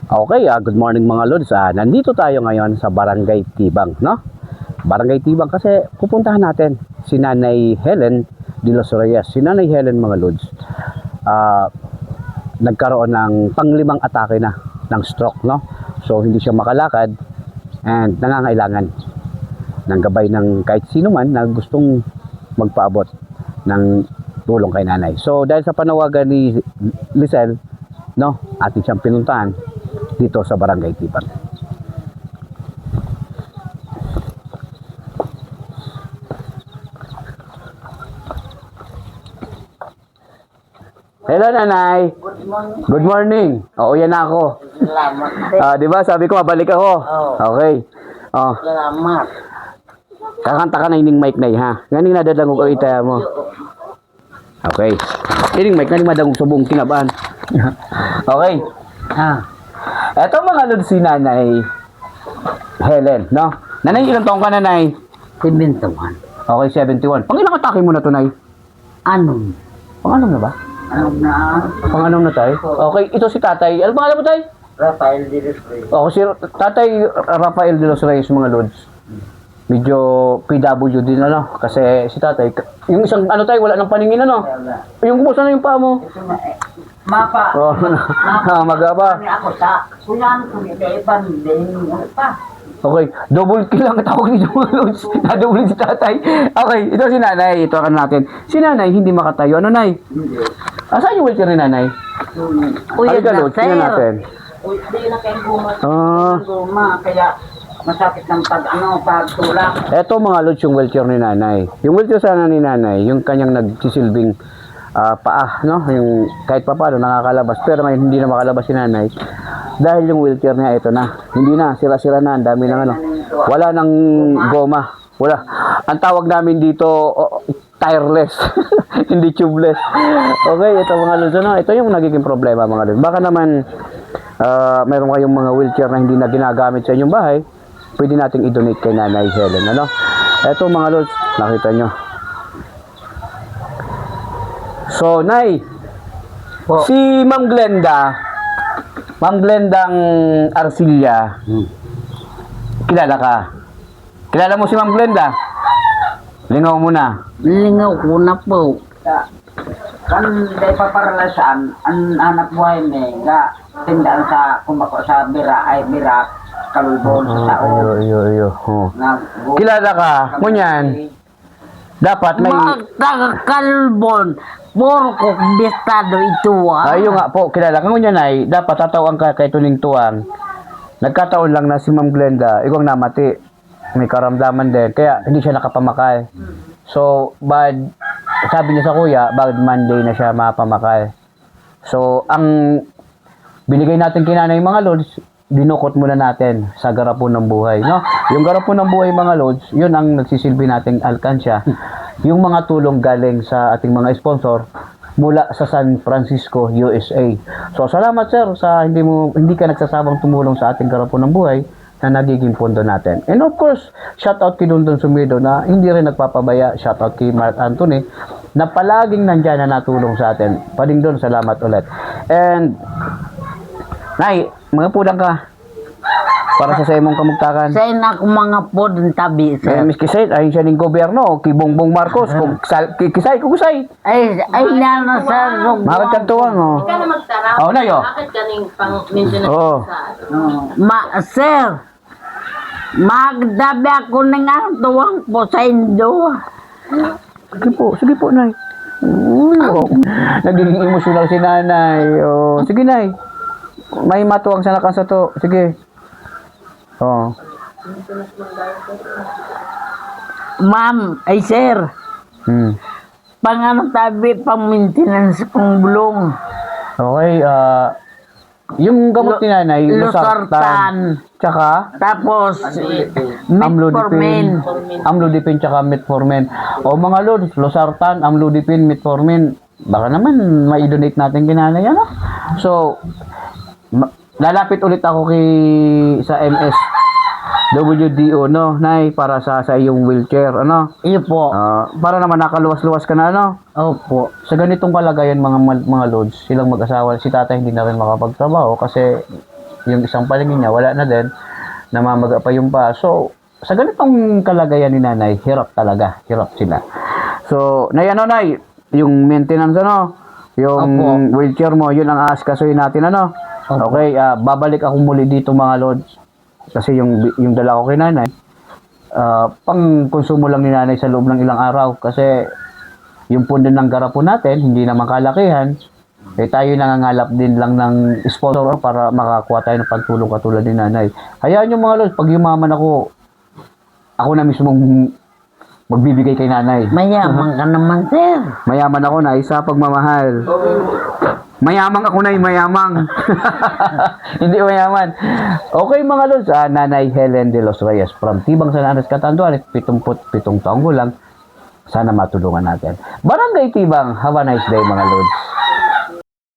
Okay, good morning mga lods. Nandito tayo ngayon sa Barangay Tibang, no? Barangay Tibang kasi pupuntahan natin si Nanay Helen de los Reyes. Si Nanay Helen mga lods, nagkaroon ng panglimang atake na ng stroke, no? So hindi siya makalakad and nangangailangan ng gabay ng kahit sino man na gustong magpaabot ng tulong kay nanay. So dahil sa panawagan ni Lisel, no, atin siyang pinuntahan dito sa Barangay Tibang. Hello nanay. Good morning. Oo, yan ako. Salamat. Di ba sabi ko mabalik ako. Okay. Salamat. Kakanta ka na ining mic na ha. Nganing nadadangog ko itaya mo. Okay. Ining mic nganing madangog sa buong kinabahan. Okay. Eto mga lods si Nanay Helen, no? Nanay, ilang taong ka nanay? 71. Okay, 71. Pangilang atake mo na to, nay? Anong? Panganom na ba? Anong na? Panganom na tayo? Okay, ito si tatay. Ano pangalan mo tayo? Rafael de los Reyes. Okay, si tatay Rafael de los Reyes, mga lods. Medyo PW din, ano? Kasi si tatay, yung isang, ano tayo, wala ng paningin, ano? Yung kumusta na yung paa mo? Ito na Mapa. Oh, magaba. Ako sa kuyan ko ni Evan din pa. Okay, double kill lang tawag ni mga lods. Na-double si tatay. Okay, ito si nanay. Ito kan natin. Si nanay hindi makatayo. Ano, nay? Saan yung wheelchair ni nanay? Halika, lods. Tingnan natin. Uy, di na kayo guma. Ah, Guma, kaya masakit ng pagtulak. eto mga lods yung wheelchair ni nanay. Yung wheelchair sana ni nanay, yung kanyang nagsisilbing paa, no? Yung kahit pa paano nakakalabas. Pero ngayon hindi na makalabas si nanay. Dahil yung wheelchair niya ito na. Hindi na, sira-sira na. Ang dami ng ano. Wala nang goma. Wala. Ang tawag namin dito, tireless. Hindi tubeless. Okay, ito mga lods, no? Ito yung nagiging problema mga lods. Baka naman mayroon kayong mga wheelchair na hindi na ginagamit sa inyong bahay. Pwede nating i-donate kay Nanay Helen, ano? Ito mga lods, nakita nyo. So, Nay, si Ma'am Glendang Arcilla, kilala ka? Kilala mo si Ma'am Glenda? Lingaw mo na. Lingaw ko na po. Kan day paparalasan ang anak buhay ni ga tindaan sa kumbako sa bira kalubon sa tao. Iyo. Kilala ka? Ngunyan. Dapat may... Magkakakalbon. Puro ko bistado ito Ayun nga po, kilala ka ngunyan ay dapat tatawang ka kay Tuning Tuwang. Nagkataon lang na si Ma'am Glenda, ikaw namati. May karamdaman din. Kaya hindi siya nakapamakay. So, sabi niya sa kuya, bad Monday na siya mapamakay. So, ang binigay natin kinanay mga lods, dinukot muna natin sa garapon ng buhay, no? Yung garapon ng buhay mga lods, yun ang nagsisilbi nating alkansya. Yung mga tulong galing sa ating mga sponsor mula sa San Francisco, USA. So salamat sir sa hindi ka nagsasabang tumulong sa ating garapon ng buhay na nagiging pondo natin. And of course, shout out kay Dondon Sumido na hindi rin nagpapabaya. Shout out kay Mark Anthony na palaging nandyan na natulong sa atin. Pading doon, salamat ulit. And Nay, mga pudang ka para sa imong kamugtakan. Sa ina ko mga podong tabi sir. Miss Kisay, ayun siya ng gobyerno, kay Bongbong Marcos, kung Kisay, kusay. Ay na sa Marat kang tuwang, oh. Ikaw na magtara. Oh, na yo. Bakit kaning pang-mention Oh. sa sir. Magdabi ako ng ang tuwang po sa Indo. Sige po, Nay. Nagiging emosyonal si nanay. Oh, sige, Nay. May matuwang sa nakan sa to. Sige. Oh. Ma'am, ay sir. Pang tabi, pang maintenance kong bulong. Okay, yung gamot ni nanay, Losartan. Tsaka Tapos, metformin. Amlodipine tsaka metformin. O mga lods, Losartan, Amlodipine, metformin. Baka naman ma-donate natin kinanay, ano? So, lalapit ulit ako sa MSWDO, no, Nay, para sa iyong wheelchair, ano? Iyo po. Para naman nakaluwas-luwas ka na, ano? Opo. Sa ganitong kalagayan mga lods, silang mag-asawa, si tatay hindi na rin makapagtrabaho kasi yung isang palingin niya, wala na din, namamaga pa yung pa. So, sa ganitong kalagayan ni nanay, hirap talaga, hirap sila. So, nay, ano, nay, yung maintenance, ano, yung wheelchair mo, yun ang aaskasuhin natin, ano. Opo. Okay, babalik ako muli dito mga lods, kasi yung dala ko kay nanay, pang konsumo lang ni nanay sa loob ng ilang araw, kasi yung pundo ng garapo natin, hindi naman kalakihan, tayo nangangalap din lang ng sponsor para makakuha tayo ng pagtulong katulad ni nanay. Hayaan yung mga lods, pag yumaman ako na mismong magbibigay kay nanay. Mayaman ka naman, sir. Mayaman ako na, isa pagmamahal. Mayamang ako na, mayamang. Hindi mayaman. Okay mga lods, Nanay Helen de los Reyes from Tibang San Andres, Catanduanes, 77 taong gulang. Sana matulungan natin. Barangay Tibang, have a nice day mga lods.